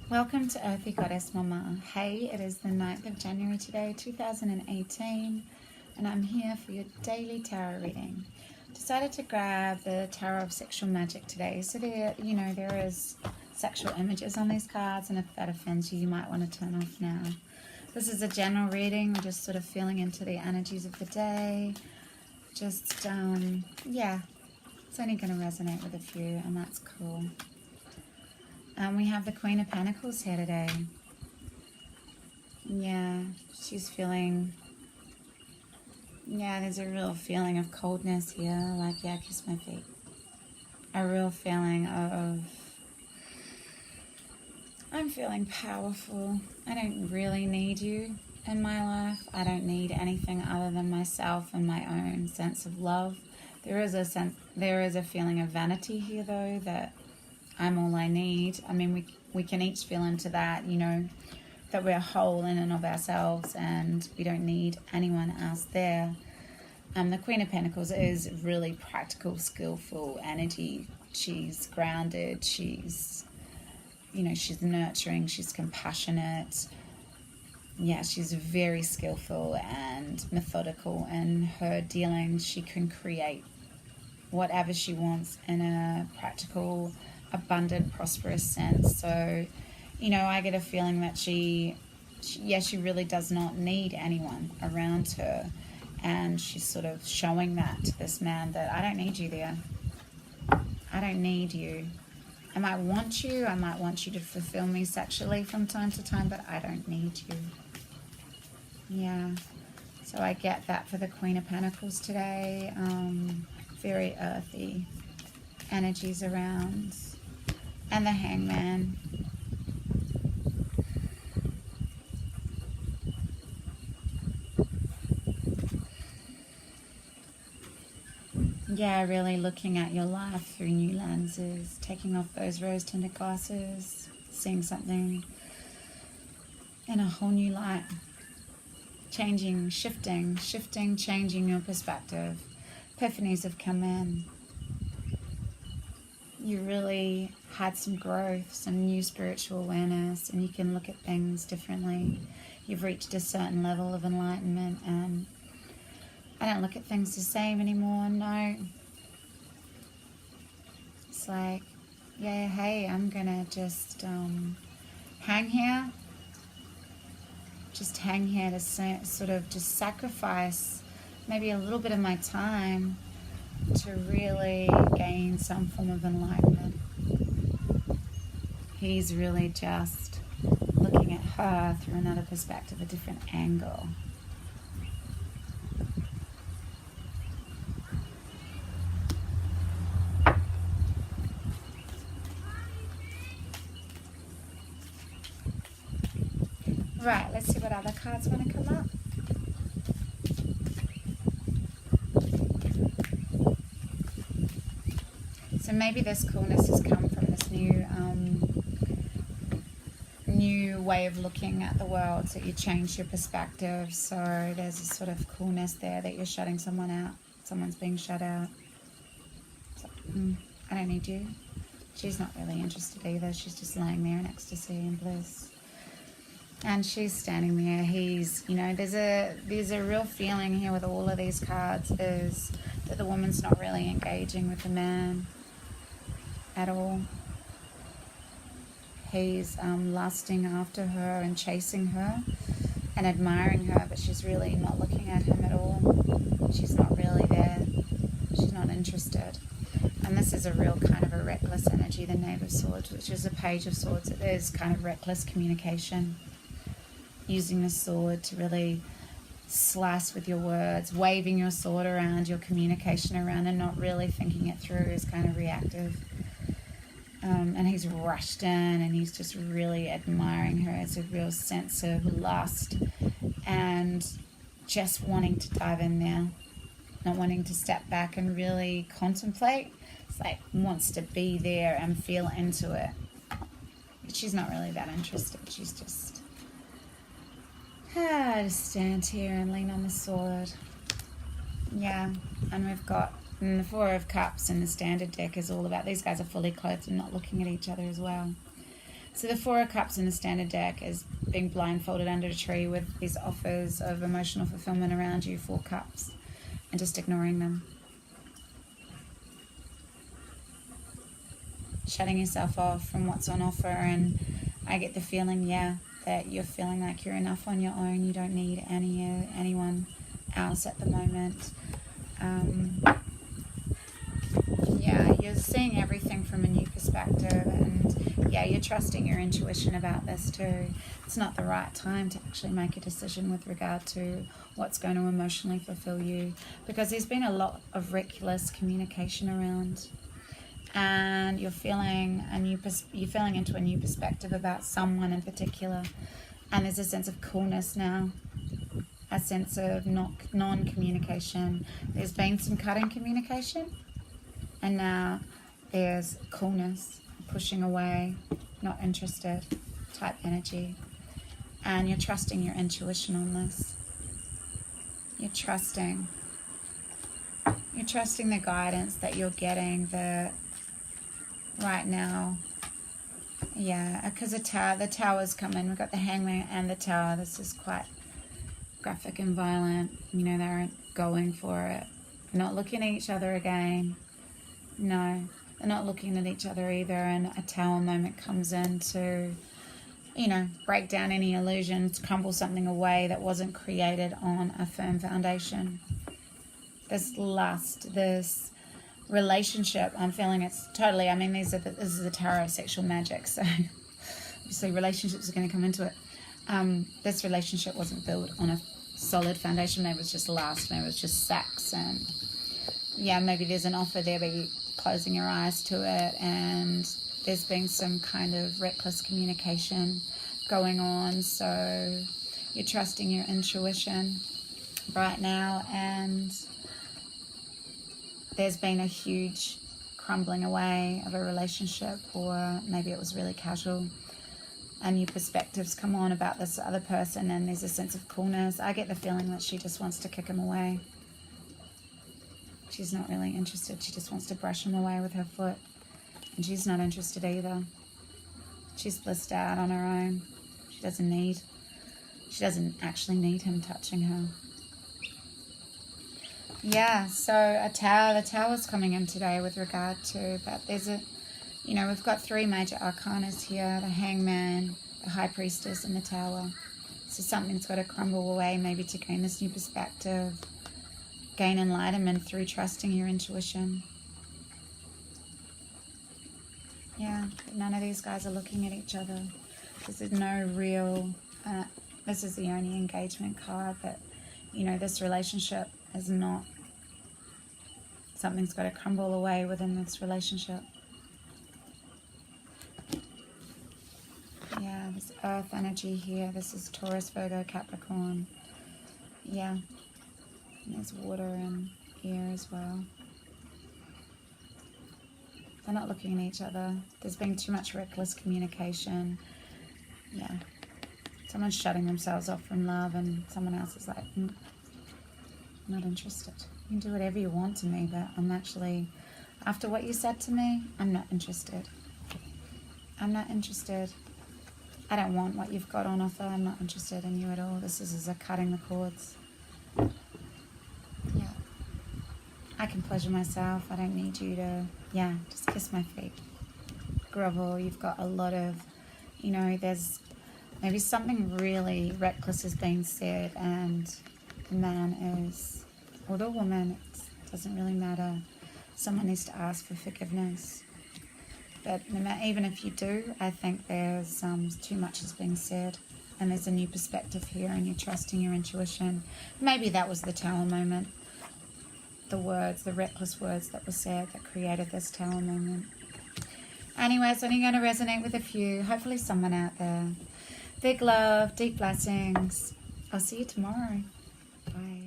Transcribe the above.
Welcome to Earthy Goddess Mama. Hey, it is the 9th of January today, 2018, and I'm here for your daily tarot reading. Decided to grab the Tarot of Sexual Magic today. So there is sexual images on these cards, and if that offends you, you might want to turn off now. This is a general reading. We're just sort of feeling into the energies of the day. Just, yeah, it's only going to resonate with a few, and that's cool. We have the Queen of Pentacles here today. Yeah, she's feeling, there's a real feeling of coldness here. Like, yeah, kiss my feet. A real feeling of, I'm feeling powerful. I don't really need you in my life. I don't need anything other than myself and my own sense of love. There is a feeling of vanity here, though, that I'm all I need. I mean, we can each feel into that, that we're whole in and of ourselves and we don't need anyone else there. The Queen of Pentacles is really practical, skillful energy. She's grounded. She's nurturing. She's compassionate. Yeah, she's very skillful and methodical in her dealings. She can create whatever she wants in a practical, abundant, prosperous sense. So, I get a feeling that she really does not need anyone around her, and she's sort of showing that to this man, that I don't need you there. I don't need you. I might want you to fulfill me sexually from time to time, but I don't need you. Yeah, so I get that for the Queen of Pentacles today. Very earthy energies around. And the Hangman. Yeah, really looking at your life through new lenses, taking off those rose-tinted glasses, seeing something in a whole new light, changing, changing your perspective. Epiphanies have come in. You really had some growth, some new spiritual awareness, and you can look at things differently. You've reached a certain level of enlightenment, and I don't look at things the same anymore. No. It's like, yeah, hey, I'm gonna just hang here. Just hang here to sort of just sacrifice maybe a little bit of my time to really gain some form of enlightenment. He's really just looking at her through another perspective, a different angle. Right, let's see what other cards want to come up. So maybe this coolness has come from this new way of looking at the world. So you change your perspective. So there's a sort of coolness there that you're shutting someone out. Someone's being shut out. So, I don't need you. She's not really interested either. She's just laying there in ecstasy and bliss. And she's standing there. He's, there's a real feeling here with all of these cards is that the woman's not really engaging with the man at all. He's lusting after her and chasing her and admiring her, but she's really not looking at him at all. She's not really there. She's not interested. And this is a real kind of a reckless energy, the Knave of Swords, which is a Page of Swords. It is kind of reckless communication, using the sword to really slice with your words, waving your sword around, your communication around, and not really thinking it through is kind of reactive. And he's rushed in and he's just really admiring her. It's a real sense of lust and just wanting to dive in there, not wanting to step back and really contemplate. It's like wants to be there and feel into it. But she's not really that interested. She's just stand here and lean on the sword. Yeah, and we've got the Four of Cups in the standard deck is all about, these guys are fully clothed and not looking at each other as well. So the Four of Cups in the standard deck is being blindfolded under a tree with these offers of emotional fulfillment around you, 4 cups, and just ignoring them. Shutting yourself off from what's on offer. And I get the feeling, yeah, that you're feeling like you're enough on your own. You don't need anyone else at the moment. Yeah, you're seeing everything from a new perspective, and yeah, you're trusting your intuition about this too. It's not the right time to actually make a decision with regard to what's going to emotionally fulfill you, because there's been a lot of reckless communication around, and you're feeling into a new perspective about someone in particular, and there's a sense of coolness now, a sense of non-communication. There's been some cutting communication, and now there's coolness, pushing away, not interested type energy. And you're trusting your intuition on this. You're trusting the guidance that you're getting right now. Yeah, because the Towers come in. We've got the Hangman and the Tower. This is quite graphic and violent. You know, they aren't going for it. They're not looking at each other again. No, they're not looking at each other either, and a Tower moment comes in to, you know, break down any illusions, crumble something away that wasn't created on a firm foundation. This lust, this relationship, I'm feeling it's totally, I mean, this is the TaRot sexual magic, so obviously relationships are going to come into it. This relationship wasn't built on a solid foundation. Maybe it was just lust, maybe it was just sex, and yeah, maybe there's an offer there, but you're closing your eyes to it, and there's been some kind of reckless communication going on. So you're trusting your intuition right now, and there's been a huge crumbling away of a relationship, or maybe it was really casual, and new perspectives come on about this other person, and there's a sense of coolness. I get the feeling that she just wants to kick him away. She's not really interested. She just wants to brush him away with her foot. And she's not interested either. She's blissed out on her own. She doesn't actually need him touching her. Yeah, so the Tower's coming in today with regard to, but there's we've got 3 major arcanas here, the Hangman, the High Priestess, and the Tower. So something's got to crumble away, maybe to gain this new perspective, gain enlightenment through trusting your intuition. Yeah, but none of these guys are looking at each other. This is no real, this is the only engagement card, but, you know, this relationship is not, something's got to crumble away within this relationship. Yeah, this earth energy here, this is Taurus, Virgo, Capricorn. Yeah, and there's water in here as well. They're not looking at each other. There's been too much reckless communication. Yeah. Someone's shutting themselves off from love, and someone else is like, not interested. You can do whatever you want to me, but I'm actually, after what you said to me, I'm not interested. I'm not interested. I don't want what you've got on offer. I'm not interested in you at all. This is a cutting the cords. Yeah. I can pleasure myself. I don't need you to, just kiss my feet. Grovel. You've got a lot of, there's maybe something really reckless is being said, and the man is, or the woman, it doesn't really matter. Someone needs to ask for forgiveness. But no matter, even if you do, I think there's too much is being said, and there's a new perspective here, and you're trusting your intuition. Maybe that was the Tower moment. The words, the reckless words that were said that created this Tower moment. Anyway, it's only going to resonate with a few. Hopefully someone out there. Big love, deep blessings. I'll see you tomorrow. Bye.